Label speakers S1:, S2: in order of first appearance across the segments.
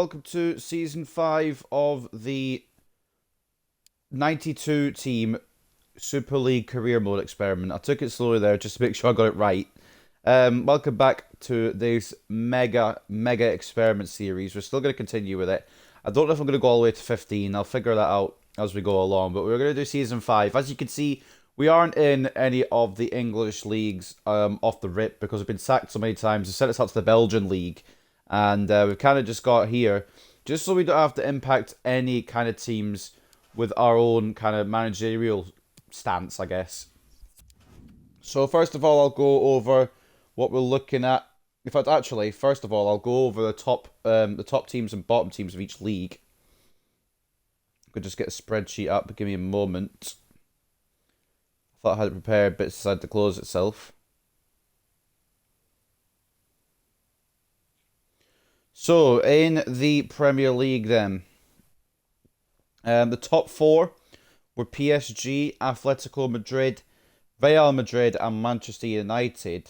S1: Welcome to Season 5 of the 92 team Super League career mode experiment. I took it slowly there just to make sure I got it right. Welcome back to this mega experiment series. We're still going to continue with it. I don't know if I'm going to go all the way to 15. I'll figure that out as we go along. But we're going to do Season 5. As you can see, we aren't in any of the English leagues off the rip because we've been sacked so many times. They sent us out to the Belgian league. And we've kind of just got here, just so we don't have to impact any kind of teams with our own kind of managerial stance, I guess. So first of all, I'll go over what we're looking at. In fact, actually, first of all, I'll go over the top teams and bottom teams of each league. I could just get a spreadsheet up. Give me a moment. I thought I had it prepared, but it decided to close itself. So, in the Premier League then, the top four were PSG, Atletico Madrid, Real Madrid and Manchester United.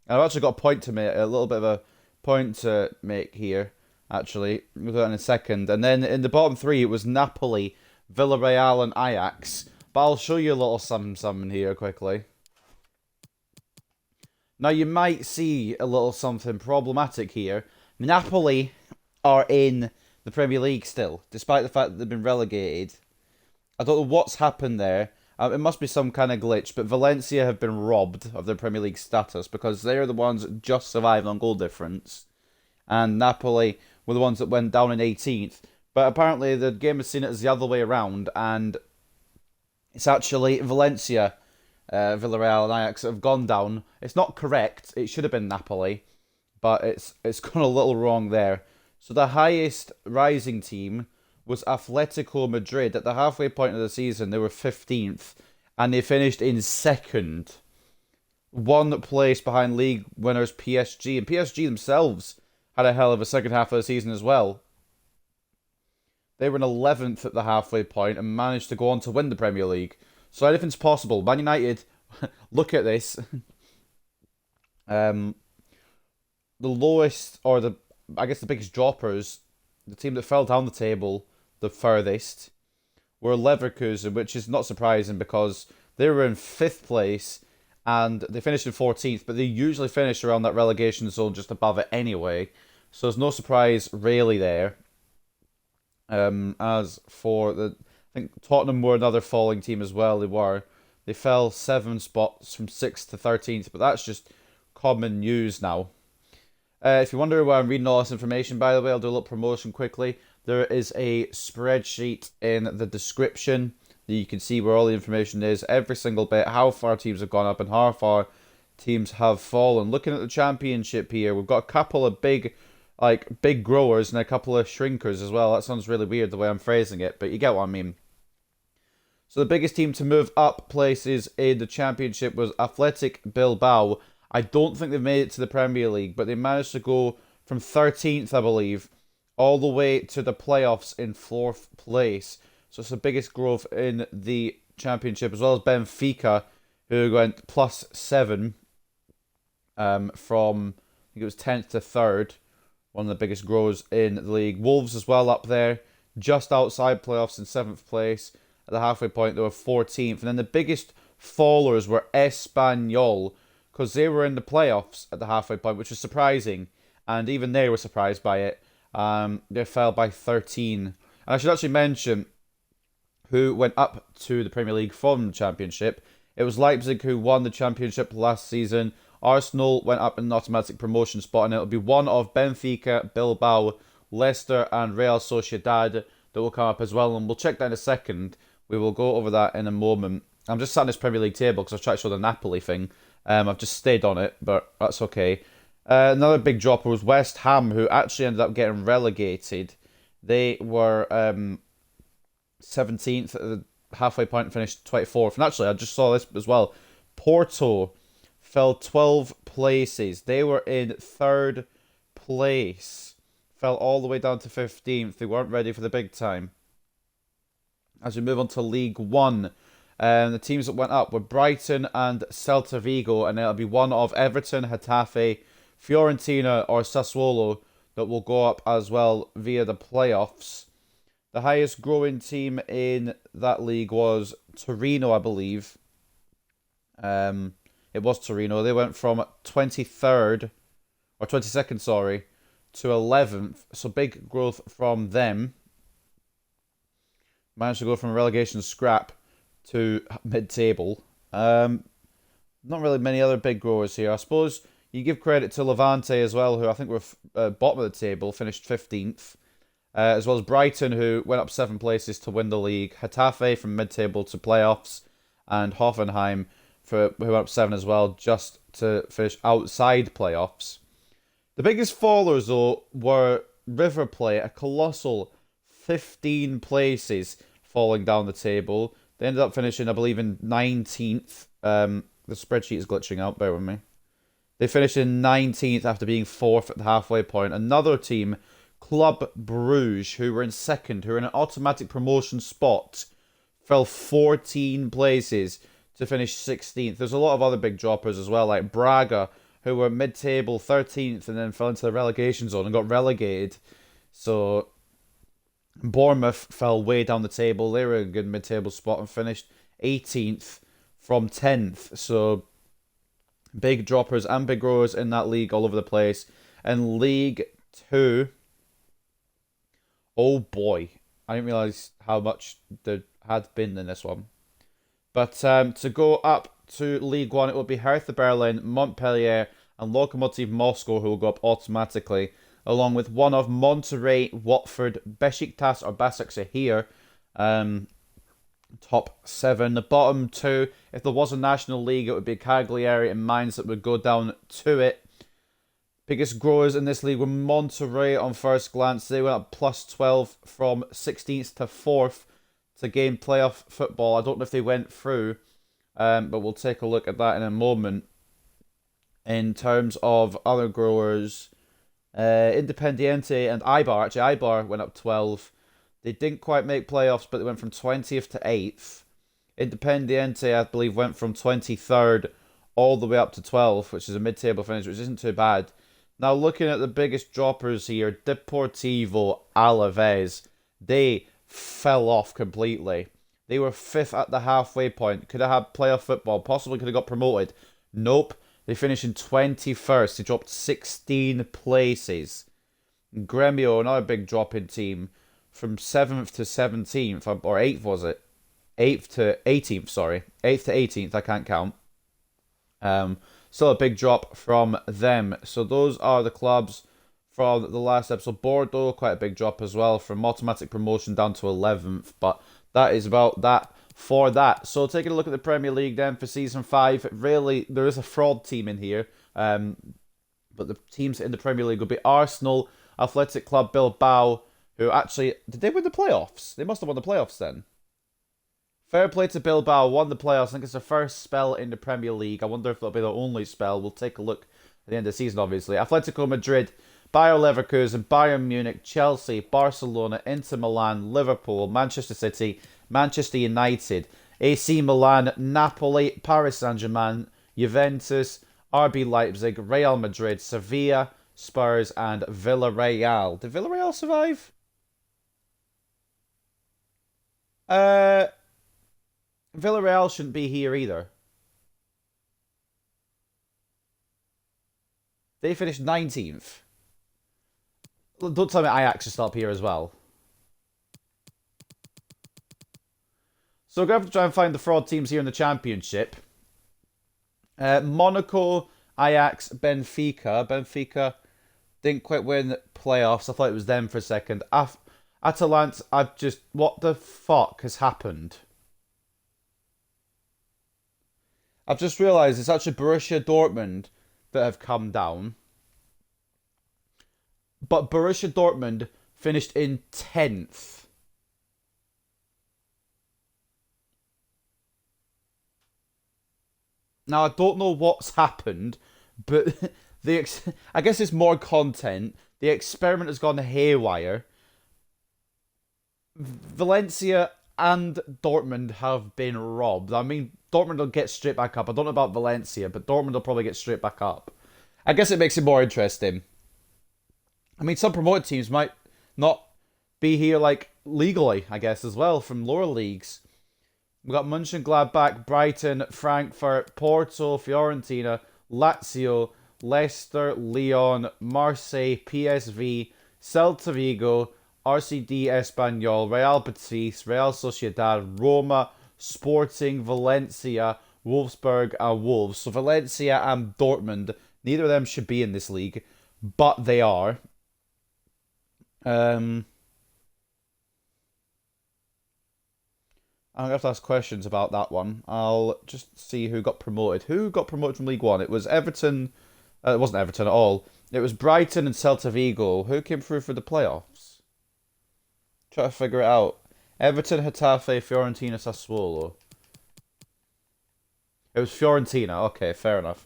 S1: And I've actually got a point to make, a little bit of a point to make here, actually. We'll do that in a second. And then in the bottom three, it was Napoli, Villarreal and Ajax. But I'll show you a little something here quickly. Now, you might see a little something problematic here. Napoli are in the Premier League still, despite the fact that they've been relegated. I don't know what's happened there. It must be some kind of glitch, but Valencia have been robbed of their Premier League status because they're the ones that just survived on goal difference. And Napoli were the ones that went down in 18th. But apparently the game has seen it as the other way around, and it's actually Valencia, Villarreal and Ajax have gone down. It's not correct. It should have been Napoli. But it's gone a little wrong there. So the highest rising team was Atletico Madrid. At the halfway point of the season, they were 15th. And they finished in second. 1 place behind league winners PSG. And PSG themselves had a hell of a second half of the season as well. They were in 11th at the halfway point and managed to go on to win the Premier League. So anything's possible. Man United, look at this. The lowest, or I guess the biggest droppers, the team that fell down the table the furthest, were Leverkusen, which is not surprising because they were in 5th place and they finished in 14th, but they usually finish around that relegation zone just above it anyway. So there's no surprise really there. As for I think Tottenham were another falling team as well. They fell 7 spots from 6th to 13th, but that's just common news now. If you wonder why I'm reading all this information, by the way, I'll do a little promotion quickly. There is a spreadsheet in the description that you can see where all the information is, every single bit, how far teams have gone up and how far teams have fallen. Looking at the championship here, we've got a couple of big growers and a couple of shrinkers as well. That sounds really weird the way I'm phrasing it, but you get what I mean. So the biggest team to move up places in the championship was Athletic Bilbao. I don't think they've made it to the Premier League, but they managed to go from 13th, I believe, all the way to the playoffs in 4th place. So it's the biggest growth in the Championship, as well as Benfica, who went +7 from, I think it was 10th to 3rd, one of the biggest growers in the league. Wolves as well up there, just outside playoffs in 7th place. At the halfway point, they were 14th. And then the biggest fallers were Espanyol, because they were in the playoffs at the halfway point, which was surprising. And even they were surprised by it. They fell by 13. And I should actually mention who went up to the Premier League from the Championship. It was Leipzig who won the Championship last season. Arsenal went up in an automatic promotion spot, and it'll be one of Benfica, Bilbao, Leicester and Real Sociedad that will come up as well. And we'll check that in a second. We will go over that in a moment. I'm just sat in this Premier League table because I was trying to show the Napoli thing. I've just stayed on it, but that's okay. Another big dropper was West Ham, who actually ended up getting relegated. They were 17th at the halfway point and finished 24th. And actually, I just saw this as well. Porto fell 12 places. They were in 3rd place. Fell all the way down to 15th. They weren't ready for the big time. As we move on to League One, the teams that went up were Brighton and Celta Vigo, and it'll be one of Everton, Getafe, Fiorentina or Sassuolo that will go up as well via the playoffs. The highest growing team in that league was Torino, I believe. It was Torino. They went from 23rd, or 22nd, sorry, to 11th. So big growth from them. Managed to go from relegation scrap to mid-table. Not really many other big growers here. I suppose you give credit to Levante as well, who I think were bottom of the table, finished 15th. As well as Brighton, who went up 7 places to win the league. Getafe from mid-table to playoffs. And Hoffenheim, who went up 7 as well, just to finish outside playoffs. The biggest fallers, though, were River Plate, a colossal 15 places falling down the table. They ended up finishing, I believe, in 19th. The spreadsheet is glitching out, bear with me. They finished in 19th after being 4th at the halfway point. Another team, Club Bruges, who were in 2nd, who were in an automatic promotion spot, fell 14 places to finish 16th. There's a lot of other big droppers as well, like Braga, who were mid-table 13th and then fell into the relegation zone and got relegated. So Bournemouth fell way down the table. They were in a good mid-table spot and finished 18th from 10th. So big droppers and big growers in that league all over the place. And League 2, oh boy, I didn't realise how much there had been in this one. But to go up to League 1, it will be Hertha Berlin, Montpellier, and Lokomotiv Moscow, who will go up automatically, along with one of Monterrey, Watford, Besiktas or Başakşehir, top 7. The bottom 2, if there was a National League, it would be Cagliari and Mainz that would go down to it. Biggest growers in this league were Monterrey on first glance. They went up plus 12 from 16th to 4th to gain playoff football. I don't know if they went through, but we'll take a look at that in a moment. In terms of other growers, Independiente and Eibar. Actually, Eibar went up 12. They didn't quite make playoffs, but they went from 20th to 8th. Independiente, I believe, went from 23rd all the way up to 12th, which is a mid-table finish, which isn't too bad. Now, looking at the biggest droppers here, Deportivo Alaves, they fell off completely. They were 5th at the halfway point. Could have had playoff football. Possibly could have got promoted. Nope. They finished in 21st. They dropped 16 places. Gremio, another big drop-in team, from 7th to 17th, or 8th was it? 8th to 18th, sorry. 8th to 18th, I can't count. Still a big drop from them. So those are the clubs from the last episode. Bordeaux, quite a big drop as well, from automatic promotion down to 11th. But that is about that for that. So taking a look at the Premier League then for Season 5. Really, there is a fraud team in here. But the teams in the Premier League will be Arsenal, Athletic Club Bilbao, who actually... Did they win the playoffs? They must have won the playoffs then. Fair play to Bilbao, won the playoffs. I think it's their first spell in the Premier League. I wonder if it'll be their only spell. We'll take a look at the end of the season, obviously. Atletico Madrid, Bayer Leverkusen, Bayern Munich, Chelsea, Barcelona, Inter Milan, Liverpool, Manchester City, Manchester United, AC Milan, Napoli, Paris Saint-Germain, Juventus, RB Leipzig, Real Madrid, Sevilla, Spurs, and Villarreal. Did Villarreal survive? Villarreal shouldn't be here either. They finished 19th. Don't tell me Ajax is up here as well. So we're going to have to try and find the fraud teams here in the Championship. Monaco, Ajax, Benfica. Benfica didn't quite win playoffs. I thought it was them for a second. Atalanta, what the fuck has happened? I've just realised it's actually Borussia Dortmund that have come down. But Borussia Dortmund finished in 10th. Now, I don't know what's happened, but I guess it's more content. The experiment has gone haywire. Valencia and Dortmund have been robbed. I mean, Dortmund will get straight back up. I don't know about Valencia, but Dortmund will probably get straight back up. I guess it makes it more interesting. I mean, some promoted teams might not be here like legally, I guess, as well from lower leagues. We got Mönchengladbach, Brighton, Frankfurt, Porto, Fiorentina, Lazio, Leicester, Lyon, Marseille, PSV, Celta Vigo, RCD Espanyol, Real Betis, Real Sociedad, Roma, Sporting, Valencia, Wolfsburg, and Wolves. So Valencia and Dortmund, neither of them should be in this league, but they are. Um, I'm gonna have to ask questions about that one. I'll just see who got promoted. Who got promoted from League One? It was Everton. It wasn't Everton at all. It was Brighton and Celta Vigo. Who came through for the playoffs? Try to figure it out. Everton, Getafe, Fiorentina, Sassuolo. It was Fiorentina. Okay, fair enough.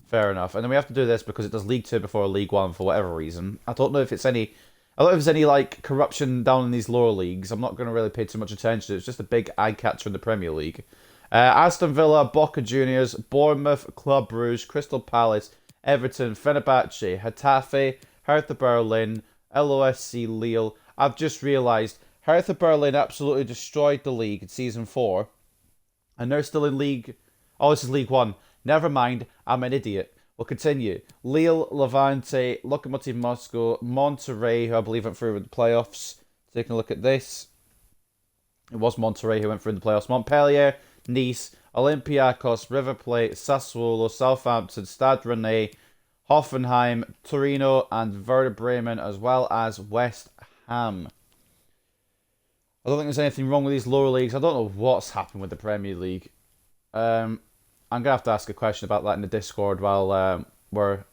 S1: Fair enough. And then we have to do this because it does League Two before League One for whatever reason. I don't know if it's any. I don't know if there's any like corruption down in these lower leagues. I'm not going to really pay too much attention. It's just a big eye catcher in the Premier League. Aston Villa, Boca Juniors, Bournemouth, Club Brugge, Crystal Palace, Everton, Fenerbahce, Getafe, Hertha Berlin, LOSC Lille. I've just realised Hertha Berlin absolutely destroyed the league in season 4, and they're still in League. Oh, this is League One. Never mind. I'm an idiot. We'll continue. Lille, Levante, Lokomotiv Moscow, Monterrey, who I believe went through in the playoffs. Taking a look at this. It was Monterrey who went through in the playoffs. Montpellier, Nice, Olympiacos, River Plate, Sassuolo, Southampton, Stade Rennais, Hoffenheim, Torino, and Werder Bremen, as well as West Ham. I don't think there's anything wrong with these lower leagues. I don't know what's happened with the Premier League. I'm going to have to ask a question about that in the Discord while we're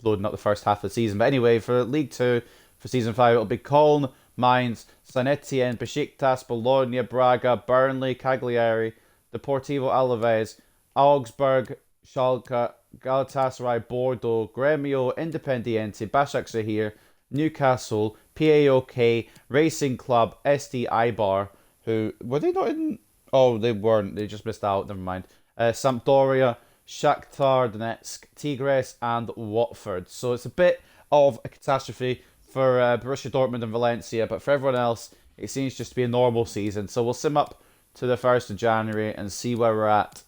S1: loading up the first half of the season. But anyway, for League 2, for Season 5, it'll be Cologne, Mainz, Saint Etienne, Besiktas, Bologna, Braga, Burnley, Cagliari, Deportivo Alaves, Augsburg, Schalke, Galatasaray, Bordeaux, Gremio, Independiente, Başakşehir, Newcastle, PAOK, Racing Club, SD Eibar, who... Were they not in... Oh, they weren't. They just missed out. Never mind. Sampdoria, Shakhtar Donetsk, Tigres, and Watford. So it's a bit of a catastrophe for Borussia Dortmund and Valencia, but for everyone else, it seems just to be a normal season. So we'll sim up to the 1st of January and see where we're at.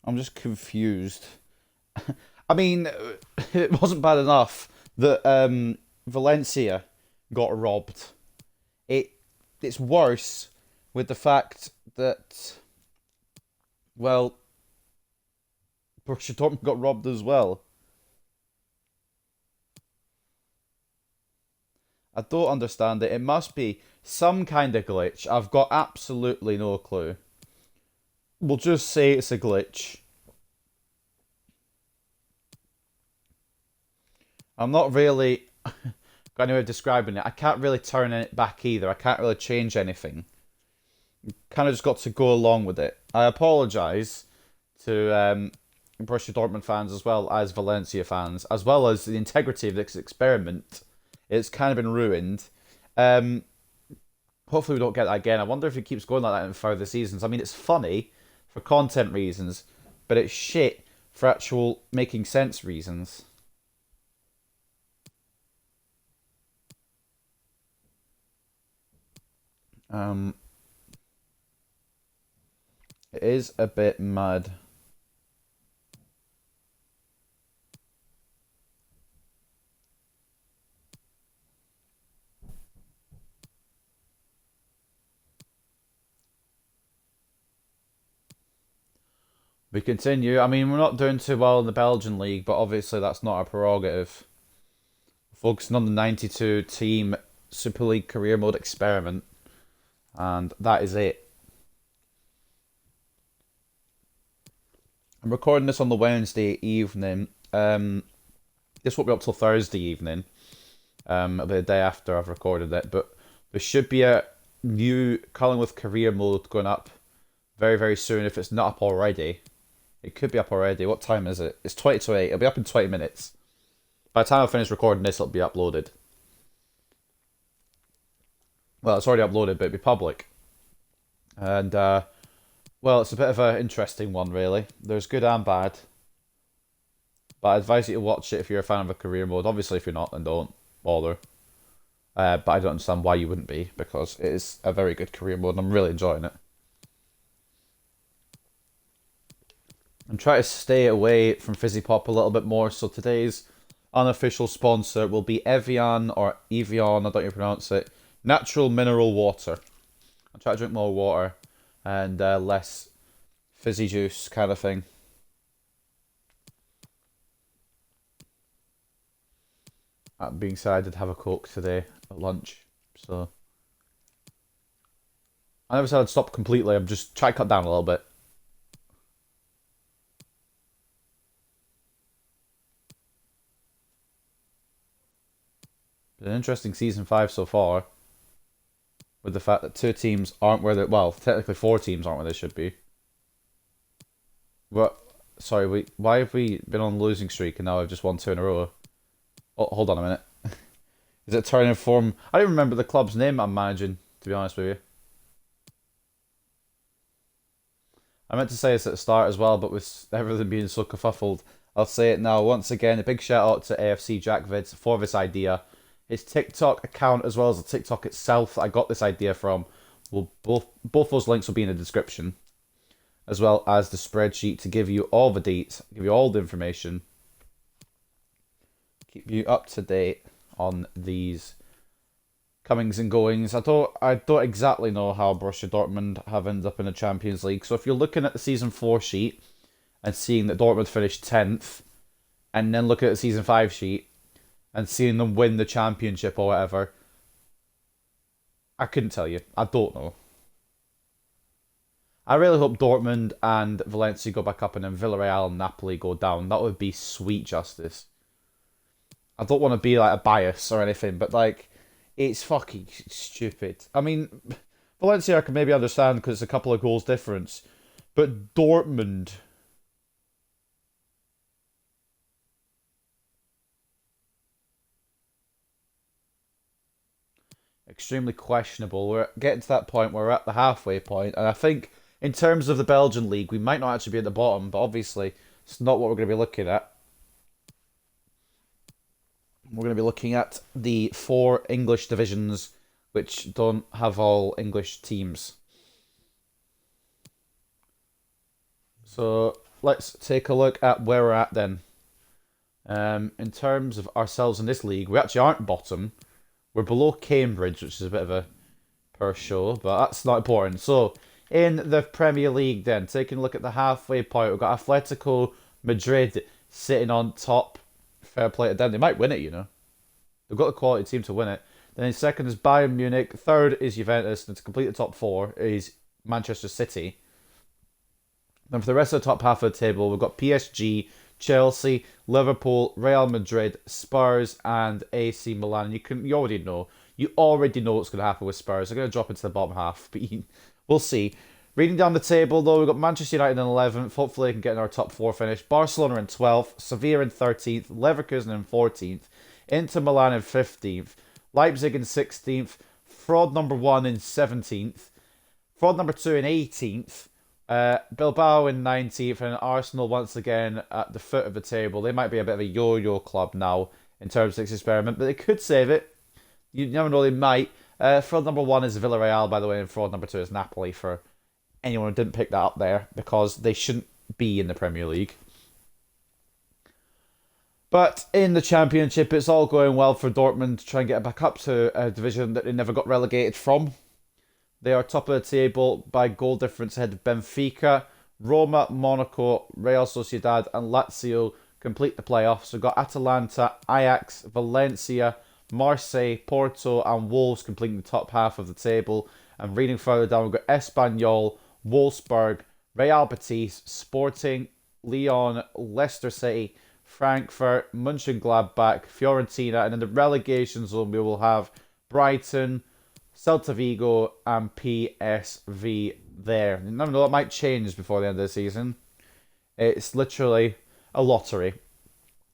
S1: I'm just confused. I mean, it wasn't bad enough that Valencia got robbed. It it's worse with the fact that, well, Borussia Dortmund got robbed as well. I don't understand it. It must be some kind of glitch. I've got absolutely no clue. We'll just say it's a glitch. I'm not really got any way of describing it. I can't really turn it back either. I can't really change anything. Kind of just got to go along with it. I apologise to Borussia Dortmund fans as well as Valencia fans, as well as the integrity of this experiment. It's kind of been ruined. Hopefully we don't get that again. I wonder if it keeps going like that in further seasons. I mean, it's funny for content reasons, but it's shit for actual making sense reasons. It is a bit mad. We continue. I mean, we're not doing too well in the Belgian league, but obviously that's not our prerogative. Focusing on the 92 team Super League career mode experiment. And that is it. I'm recording this on the Wednesday evening. This won't be up till Thursday evening. It'll be the day after I've recorded it. But there should be a new Collingwood career mode going up very, very soon. If it's not up already, it could be up already. What time is it? It's 20 to 8. It'll be up in 20 minutes. By the time I finish recording this, it'll be uploaded. Well, it's already uploaded, but it'll be public. And, well, it's a bit of an interesting one, really. There's good and bad. But I advise you to watch it if you're a fan of a career mode. Obviously, if you're not, then don't bother. But I don't understand why you wouldn't be, because it is a very good career mode, and I'm really enjoying it. I'm trying to stay away from Fizzy Pop a little bit more, so today's unofficial sponsor will be Evian, or Evian, I don't know how you pronounce it. Natural mineral water. I'll try to drink more water and less fizzy juice kind of thing. That being said, I did have a Coke today at lunch, so I never said I'd stop completely. I'm just trying to cut down a little bit. Been an interesting season 5 so far, with the fact that 2 teams aren't where they, well, technically 4 teams aren't where they should be. What? Sorry, why have we been on a losing streak and now I've just won 2 in a row? Oh, hold on a minute. Is it turning form? I don't even remember the club's name I'm managing, to be honest with you. I meant to say this at the start as well, but with everything being so kerfuffled, I'll say it now. Once again, a big shout out to AFC Jack Vids for this idea. His TikTok account, as well as the TikTok itself that I got this idea from, will both those links will be in the description, as well as the spreadsheet to give you all the deets, give you all the information, keep you up to date on these comings and goings. I don't exactly know how Borussia Dortmund have ended up in the Champions League. So if you're looking at the season 4 sheet and seeing that Dortmund finished 10th, and then looking at the season 5 sheet and seeing them win the championship or whatever, I couldn't tell you. I don't know. I really hope Dortmund and Valencia go back up and then Villarreal and Napoli go down. That would be sweet justice. I don't want to be like a bias or anything, but like, it's fucking stupid. I mean, Valencia I can maybe understand because it's a couple of goals difference, but Dortmund, extremely questionable. We're getting to that point where we're at the halfway point, and I think in terms of the Belgian league, we might not actually be at the bottom, but obviously it's not what we're going to be looking at. We're going to be looking at the 4 English divisions, which don't have all English teams. So let's take a look at where we're at then. In terms of ourselves in this league, we actually aren't bottom. We're below Cambridge, which is a bit of a poor show, but that's not important. So in the Premier League then, taking a look at the halfway point, we've got Atletico Madrid sitting on top. Fair play to them. They might win it, you know. They've got the quality team to win it. Then in second is Bayern Munich. Third is Juventus. And to complete the top 4 is Manchester City. Then for the rest of the top half of the table, we've got PSG, Chelsea, Liverpool, Real Madrid, Spurs, and AC Milan. You already know. You already know what's going to happen with Spurs. They're going to drop into the bottom half, but we'll see. Reading down the table, though, we've got Manchester United in 11th. Hopefully, they can get in our top 4 finish. Barcelona in 12th. Sevilla in 13th. Leverkusen in 14th. Inter Milan in 15th. Leipzig in 16th. Fraud number 1 in 17th. Fraud number 2 in 18th. Bilbao in 19th. And Arsenal once again at the foot of the table. They might be a bit of a yo-yo club now in terms of this experiment, but they could save it. You never know, they might. Fraud number 1 is Villarreal, by the way, and fraud number 2 is Napoli for anyone who didn't pick that up there, because they shouldn't be in the Premier League. But in the Championship, it's all going well for Dortmund to try and get back up to a division that they never got relegated from. They are top of the table by goal difference ahead of Benfica. Roma, Monaco, Real Sociedad and Lazio complete the playoffs. We've got Atalanta, Ajax, Valencia, Marseille, Porto and Wolves completing the top half of the table. And reading further down, we've got Espanyol, Wolfsburg, Real Betis, Sporting, Lyon, Leicester City, Frankfurt, Mönchengladbach, Fiorentina, and in the relegation zone we will have Brighton, Celta Vigo, and PSV there. None of that might change before the end of the season. It's literally a lottery.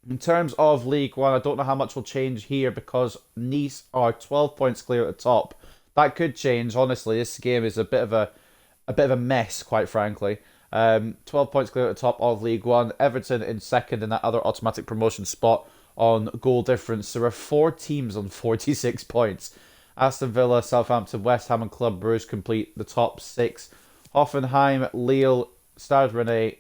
S1: In terms of League One, I don't know how much will change here because Nice are 12 points clear at the top. That could change. Honestly, this game is a bit of a mess, quite frankly. 12 points clear at the top of League One. Everton in second in that other automatic promotion spot on goal difference. There are 4 teams on 46 points. Aston Villa, Southampton, West Ham and Club Brugge complete the top 6. Hoffenheim, Lille, Stade Rennais,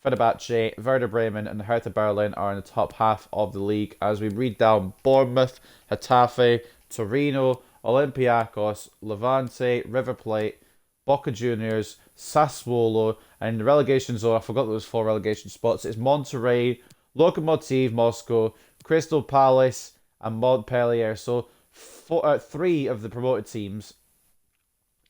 S1: Fenerbahce, Werder Bremen and Hertha Berlin are in the top half of the league. As we read down, Bournemouth, Getafe, Torino, Olympiacos, Levante, River Plate, Boca Juniors, Sassuolo, and in the relegation zone, I forgot there was 4 relegation spots. It's Monterrey, Lokomotiv Moscow, Crystal Palace, and Montpellier. So 3 of the promoted teams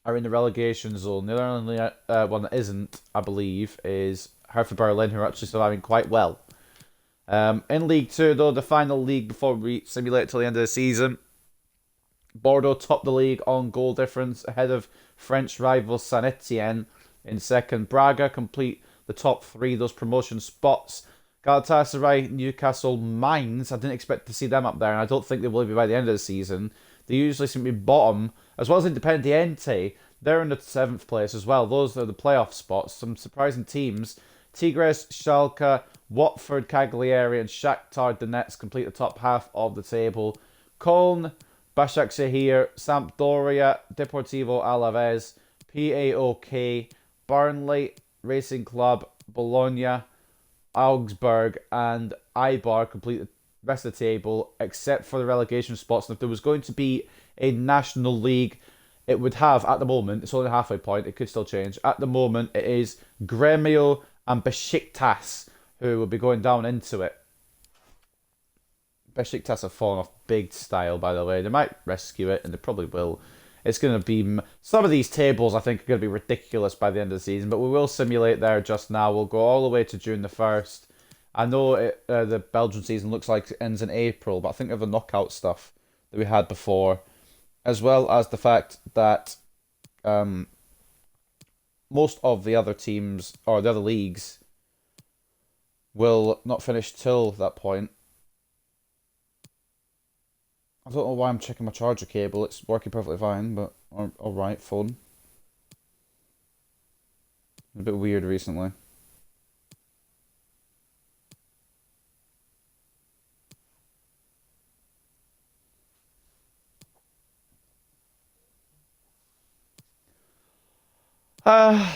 S1: are in the relegation zone. The only one that isn't, I believe, is Hertha Berlin, who are actually surviving quite well. In League 2, though, the final league before we simulate till the end of the season, Bordeaux top the league on goal difference ahead of French rival Saint Etienne in second. Braga complete the top 3, those promotion spots. Galatasaray, Newcastle, Mainz, I didn't expect to see them up there, and I don't think they will be by the end of the season. They usually seem to be bottom, as well as Independiente. They're in the 7th place as well. Those are the playoff spots. Some surprising teams. Tigres, Schalke, Watford, Cagliari, and Shakhtar Donetsk complete the top half of the table. Köln, Başakşehir, Sampdoria, Deportivo Alaves, PAOK, Burnley, Racing Club, Bologna, Augsburg, and Eibar complete the rest of the table, except for the relegation spots. And if there was going to be a National League, it would have, at the moment, it's only a halfway point, it could still change. At the moment, it is Grêmio and Besiktas who will be going down into it. Besiktas have fallen off big style, by the way. They might rescue it, and they probably will. It's going to be... Some of these tables, I think, are going to be ridiculous by the end of the season, but we will simulate there just now. We'll go all the way to June the 1st. I know the Belgian season looks like it ends in April, but I think of the knockout stuff that we had before, as well as the fact that most of the other teams, or the other leagues, will not finish till that point. I don't know why I'm checking my charger cable. It's working perfectly fine, but alright, phone. A bit weird recently.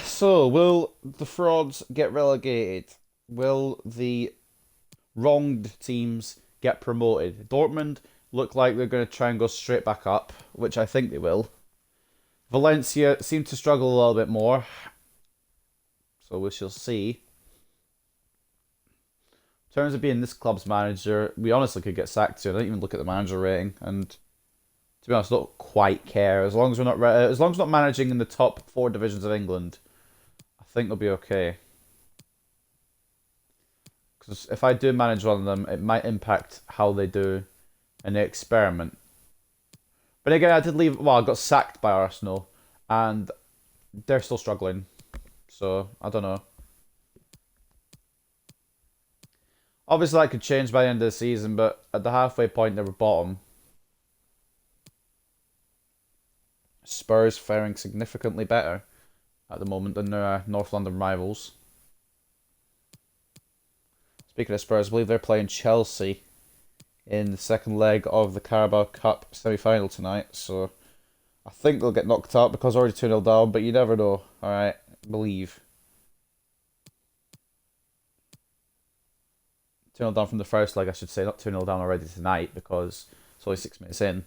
S1: So, will the frauds get relegated? Will the wronged teams get promoted? Dortmund look like they're going to try and go straight back up, which I think they will. Valencia seem to struggle a little bit more, so we shall see. In terms of being this club's manager, we honestly could get sacked soon. I don't even look at the manager rating, and to be honest, I don't quite care. As long as we're not managing in the top 4 divisions of England, I think they'll be okay. Because if I do manage one of them, it might impact how they do in the experiment. But again, I did leave... Well, I got sacked by Arsenal, and they're still struggling. So, I don't know. Obviously, that could change by the end of the season, but at the halfway point, they were bottom. Spurs faring significantly better at the moment than their North London rivals. Speaking of Spurs, I believe they're playing Chelsea in the second leg of the Carabao Cup semi-final tonight, so I think they'll get knocked out because already 2-0 down, but you never know. Alright, believe. 2-0 down from the first leg, I should say, not 2-0 down already tonight because it's only 6 minutes in.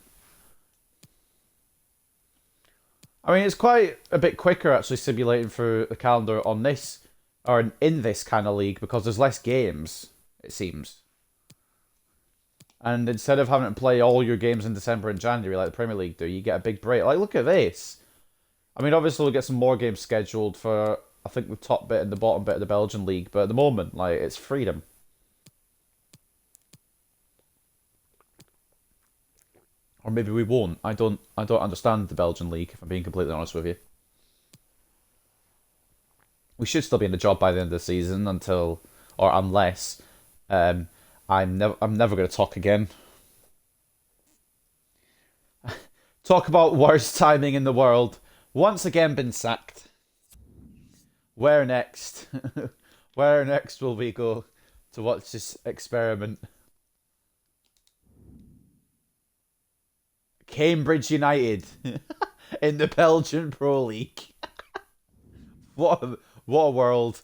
S1: I mean, it's quite a bit quicker actually simulating through the calendar on this, or in this kind of league, because there's less games, it seems. And instead of having to play all your games in December and January like the Premier League do, you get a big break. Like, look at this. I mean, obviously we'll get some more games scheduled for, I think, the top bit and the bottom bit of the Belgian league, but at the moment, like, it's freedom. Or maybe we won't. I don't understand the Belgian league, if I'm being completely honest with you. We should still be in the job by the end of the season until, or unless, um, I'm never going to talk again. Talk about worst timing in the world. Once again been sacked. Where next? Where next will we go to watch this experiment? Cambridge United in the Belgian Pro League. What a world.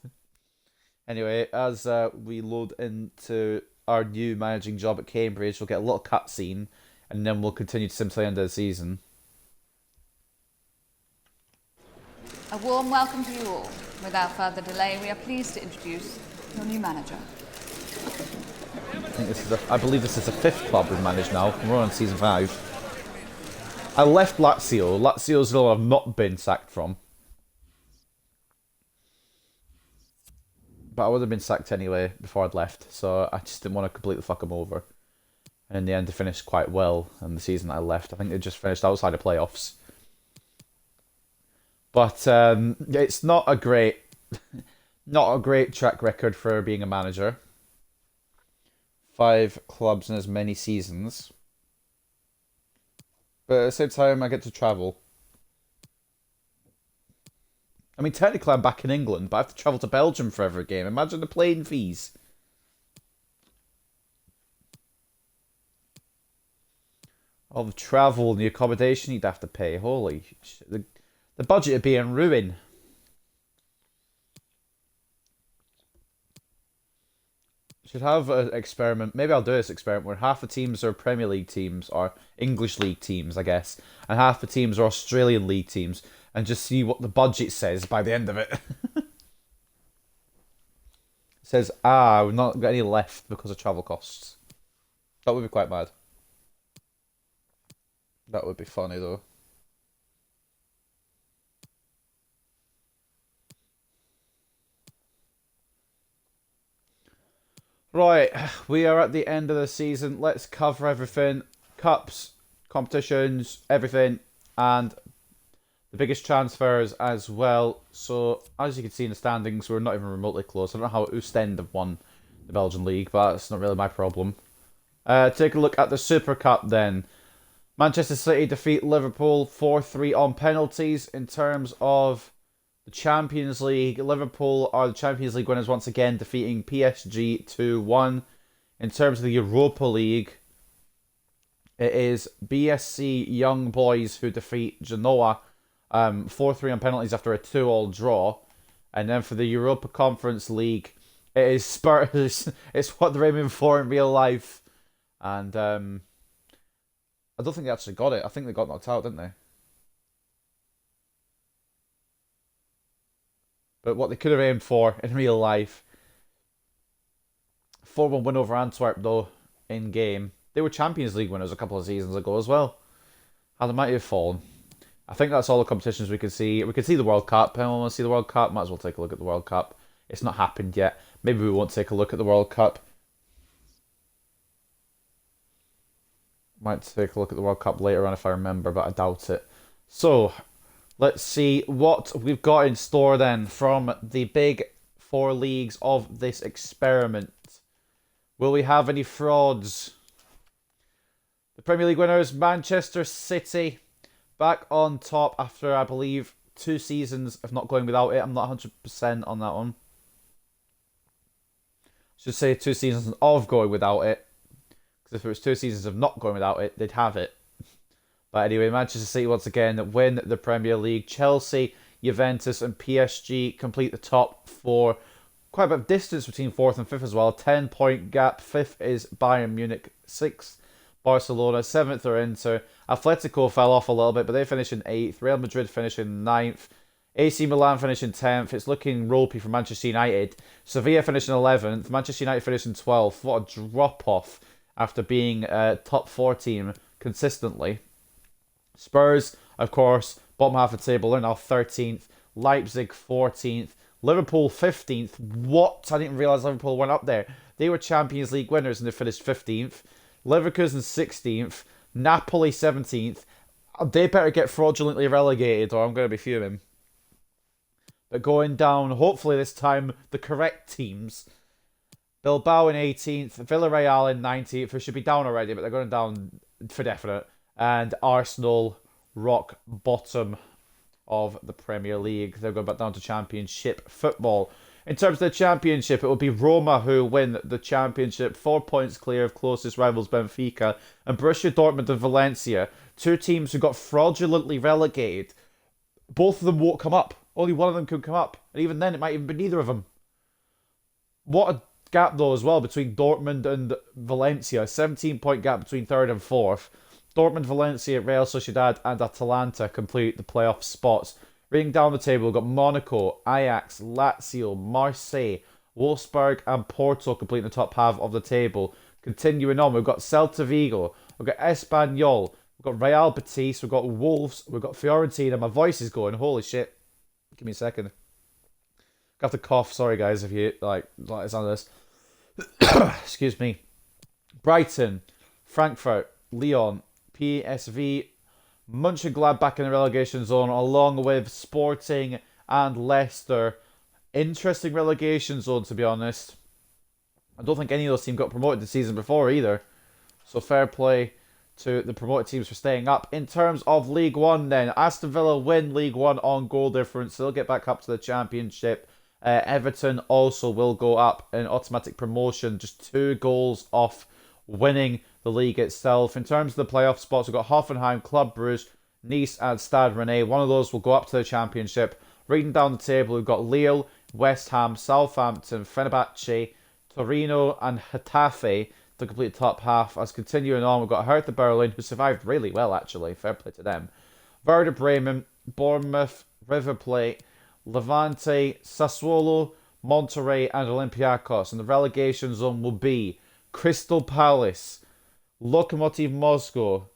S1: Anyway, as we load into our new managing job at Cambridge, we'll get a little cutscene, and then we'll continue to sim to the end of the season.
S2: A warm welcome to you all. Without further delay, we are pleased to introduce your new manager.
S1: I believe this is the 5th club we've managed now. We're on season 5. I left Lazio. Lazio's the one I've not been sacked from. But I would have been sacked anyway before I'd left, so I just didn't want to completely fuck them over. And in the end, they finished quite well in the season I left. I think they just finished outside the playoffs. But it's not a great, not a great track record for being a manager. 5 clubs in as many seasons. But at the same time, I get to travel. I mean, technically I'm back in England, but I have to travel to Belgium for every game. Imagine the plane fees. All the travel and the accommodation you'd have to pay. Holy shit. The budget would be in ruin. Should have an experiment. Maybe I'll do this experiment where half the teams are Premier League teams, or English League teams, I guess, and half the teams are Australian League teams, and just see what the budget says by the end of it. It says, we've not got any left because of travel costs. That would be quite mad. That would be funny, though. Right, we are at the end of the season. Let's cover everything. Cups, competitions, everything, and the biggest transfers as well. So, as you can see in the standings, we're not even remotely close. I don't know how Ostend have won the Belgian League, but that's not really my problem. Take a look at the Super Cup then. Manchester City defeat Liverpool 4-3 on penalties. In terms of the Champions League, Liverpool are the Champions League winners once again, defeating PSG 2-1. In terms of the Europa League, it is BSC Young Boys who defeat Genoa 4-3 on penalties after a 2-all draw. And then for the Europa Conference League, it is Spurs. It's what they're aiming for in real life. And I don't think they actually got it. I think they got knocked out, didn't they? But what they could have aimed for in real life. 4-1 win over Antwerp, though, in game. They were Champions League winners a couple of seasons ago as well. How they might have fallen. I think that's all the competitions we can see. We can see the World Cup. Anyone want to see the World Cup? Might as well take a look at the World Cup. It's not happened yet. Maybe we won't take a look at the World Cup. Might take a look at the World Cup later on if I remember, but I doubt it. So, let's see what we've got in store then from the big 4 leagues of this experiment. Will we have any frauds? The Premier League winners, Manchester City, back on top after, I believe, 2 seasons of not going without it. I'm not 100% on that one. Should say 2 seasons of going without it. Because if it was 2 seasons of not going without it, they'd have it. But anyway, Manchester City once again win the Premier League. Chelsea, Juventus and PSG complete the top 4. Quite a bit of distance between 4th and 5th as well. 10-point gap. 5th is Bayern Munich. 6th, Barcelona. 7th are Inter. Atletico fell off a little bit, but they finish in 8th. Real Madrid finish in 9th. AC Milan finish in 10th. It's looking ropey for Manchester United. Sevilla finish in 11th. Manchester United finish in 12th. What a drop-off after being a top 4 team consistently. Spurs, of course, Bottom half of the table, they're now 13th. Leipzig 14th. Liverpool 15th. What? I didn't realise Liverpool went up there. They were Champions League winners and they finished 15th. Leverkusen 16th. Napoli 17th. They better get fraudulently relegated or I'm going to be fuming. But going down, hopefully this time, the correct teams. Bilbao in 18th. Villarreal in 19th. Who should be down already, but they're going down for definite. And Arsenal rock bottom of the Premier League. They're going back down to Championship football. In terms of the Championship, it will be Roma who win the Championship, 4 points clear of closest rivals Benfica, and Borussia Dortmund and Valencia, two teams who got fraudulently relegated. Both of them won't come up. Only one of them could come up, and even then it might even be neither of them. What a gap though as well between Dortmund and Valencia, 17-point gap between third and fourth. Dortmund, Valencia, Real Sociedad and Atalanta complete the playoff spots. Reading down the table, we've got Monaco, Ajax, Lazio, Marseille, Wolfsburg and Porto completing the top half of the table. Continuing on, we've got Celta Vigo, we've got Espanyol, we've got Real Betis, we've got Wolves, we've got Fiorentina. My voice is going, holy shit. Give me a second. I have to cough, sorry guys if you like the sound of this. Excuse me. Brighton, Frankfurt, Lyon, PSV, Mönchengladbach in the relegation zone, along with Sporting and Leicester. Interesting relegation zone, to be honest. I don't think any of those teams got promoted the season before either. So fair play to the promoted teams for staying up. In terms of League One then, Aston Villa win League One on goal difference. They'll get back up to the Championship. Everton also will go up in automatic promotion, just 2 goals off winning the league itself. In terms of the playoff spots, we've got Hoffenheim, Club Brugge, Nice and Stade Rennais. One of those will go up to the Championship. Reading down the table, we've got Lille, West Ham, Southampton, Fenerbahce, Torino and Getafe to complete the top half. As continuing on, we've got Hertha Berlin, who survived really well actually, fair play to them. Werder Bremen, Bournemouth, River Plate, Levante, Sassuolo, Monterrey and Olympiacos. And the relegation zone will be Crystal Palace, Lokomotiv Moscow,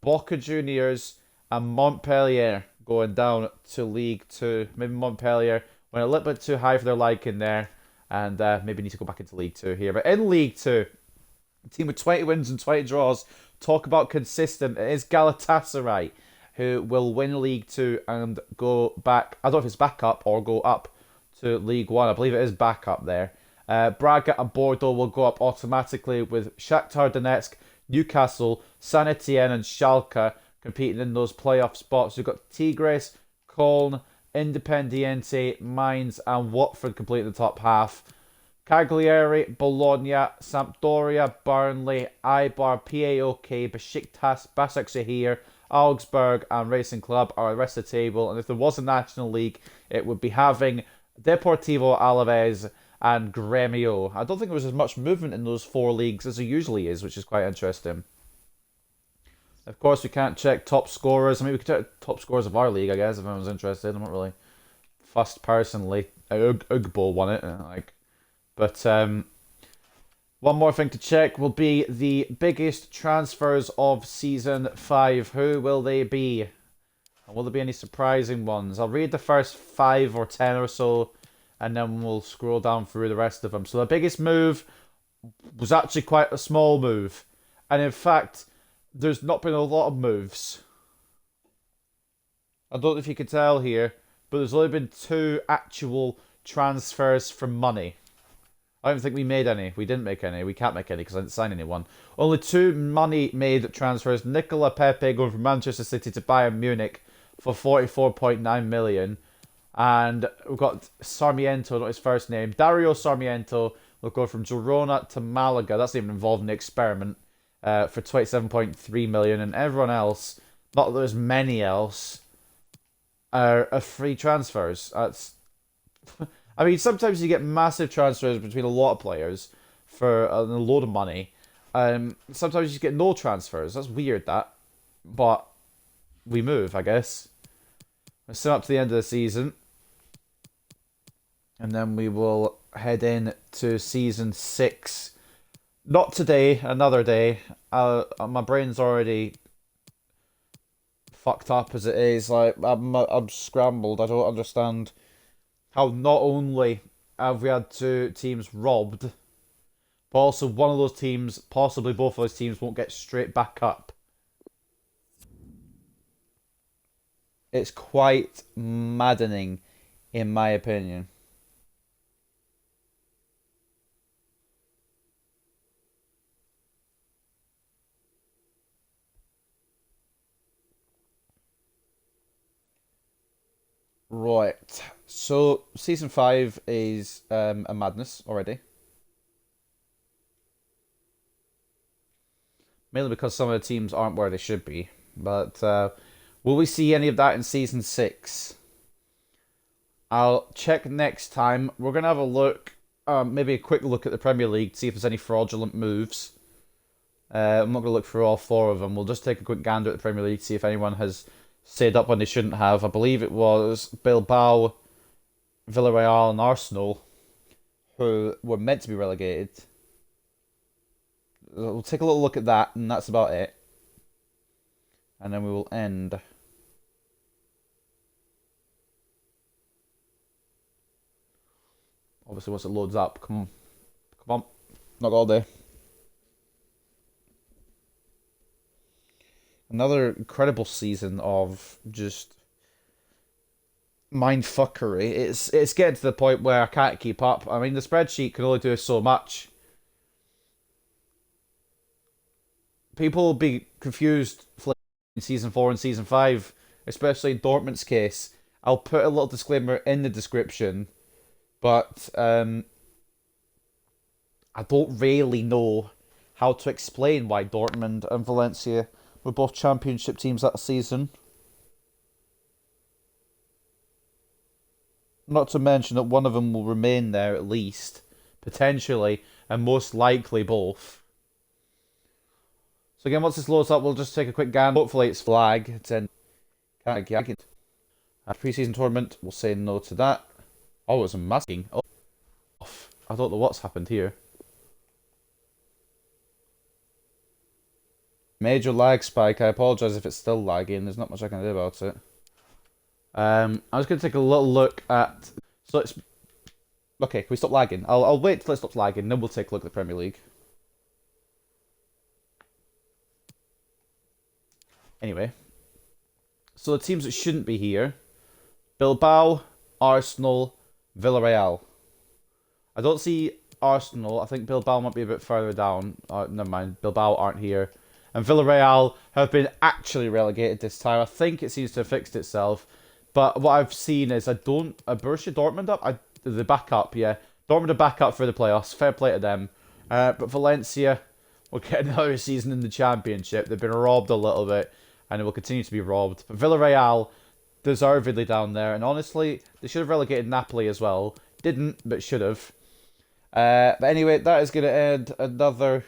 S1: Boca Juniors and Montpellier going down to League 2. Maybe Montpellier went a little bit too high for their liking there and maybe need to go back into League 2 here. But in League 2, a team with 20 wins and 20 draws, talk about consistent. It is Galatasaray who will win League 2 and go back. I don't know if it's back up or go up to League 1. I believe it is back up there. Braga and Bordeaux will go up automatically with Shakhtar Donetsk, Newcastle, Saint Etienne and Schalke competing in those playoff spots. We've got Tigres, Köln, Independiente, Mainz and Watford completing the top half. Cagliari, Bologna, Sampdoria, Burnley, Eibar, PAOK, Besiktas, Başakşehir, Augsburg and Racing Club are the rest of the table. And if there was a National League, it would be having Deportivo Alaves and Gremio. I don't think there was as much movement in those 4 leagues as there usually is, which is quite interesting. Of course, we can't check top scorers. I mean, we could check top scorers of our league, I guess, if anyone's interested. I'm not really fussed personally. Ugbo won it, But one more thing to check will be the biggest transfers of Season 5. Who will they be? And will there be any surprising ones? I'll read the first 5 or 10 or so, and then we'll scroll down through the rest of them. So the biggest move was actually quite a small move. And in fact, there's not been a lot of moves. I don't know if you can tell here, but there's only been 2 actual transfers for money. I don't think we made any. We didn't make any. We can't make any because I didn't sign anyone. Only 2 money-made transfers. Nicola Pepe going from Manchester City to Bayern Munich for 44.9 million. And we've got Sarmiento, not his first name. Dario Sarmiento will go from Girona to Malaga. That's even involved in the experiment for 27.3 million. And everyone else, not that there's many else, are free transfers. That's... I mean, sometimes you get massive transfers between a lot of players for a load of money. Sometimes you get no transfers. That's weird, that. But we move, I guess. We're still up to the end of the season. And then we will head in to Season 6. Not today, another day. My brain's already fucked up as it is. Like I'm scrambled. I don't understand how not only have we had two teams robbed, but also one of those teams, possibly both of those teams, won't get straight back up. It's quite maddening, in my opinion. Right. So season 5 is a madness already. Mainly because some of the teams aren't where they should be. But will we see any of that in season 6? I'll check next time. We're gonna have a look, maybe a quick look at the Premier League, see if there's any fraudulent moves. I'm not gonna look through all 4 of them. We'll just take a quick gander at the Premier League, see if anyone has stayed up when they shouldn't have. I believe it was Bilbao, Villarreal, and Arsenal who were meant to be relegated. We'll take a little look at that, and that's about it. And then we will end. Obviously, once it loads up, come on. Come on. Not all day. Another incredible season of just mindfuckery. It's getting to the point where I can't keep up. I mean, the spreadsheet can only do so much. People will be confused in season 4 and season 5, especially in Dortmund's case. I'll put a little disclaimer in the description, but I don't really know how to explain why Dortmund and Valencia were both championship teams that season. Not to mention that one of them will remain there at least, potentially, and most likely both. So again, once this loads up, we'll just take a quick gander. Hopefully it's flag. It's in. Can't get it. Pre-season tournament, we'll say no to that. Oh, it's a masking. Oh, I don't know what's happened here. Major lag spike. I apologise if it's still lagging. There's not much I can do about it. I was going to take a little look at. So it's okay. Can we stop lagging? I'll wait till it stops lagging, then we'll take a look at the Premier League. Anyway, so the teams that shouldn't be here: Bilbao, Arsenal, Villarreal. I don't see Arsenal. I think Bilbao might be a bit further down. Never mind. Bilbao aren't here. And Villarreal have been actually relegated this time. I think it seems to have fixed itself. But what I've seen is Borussia Dortmund up? The backup, yeah. Dortmund are back up for the playoffs. Fair play to them. But Valencia will get another season in the Championship. They've been robbed a little bit, and they will continue to be robbed. But Villarreal, deservedly down there. And honestly, they should have relegated Napoli as well. Didn't, but should have. But anyway, that is going to end another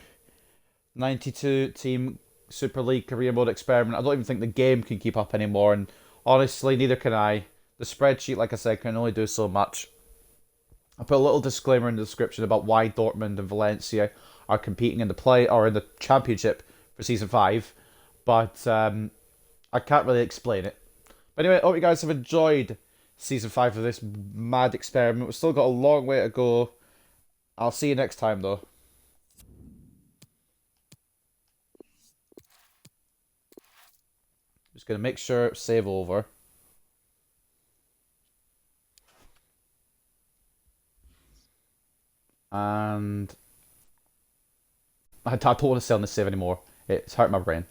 S1: 92-team Super League career mode experiment. I don't even think the game can keep up anymore, and honestly, neither can I. The spreadsheet, like I said, can only do so much. I'll put a little disclaimer in the description about why Dortmund and Valencia are competing in the Championship for Season 5, but I can't really explain it. But anyway, I hope you guys have enjoyed Season 5 of this mad experiment. We've still got a long way to go. I'll see you next time, though. Just going to make sure save over. And I don't want to stay on this save anymore. It's hurt my brain.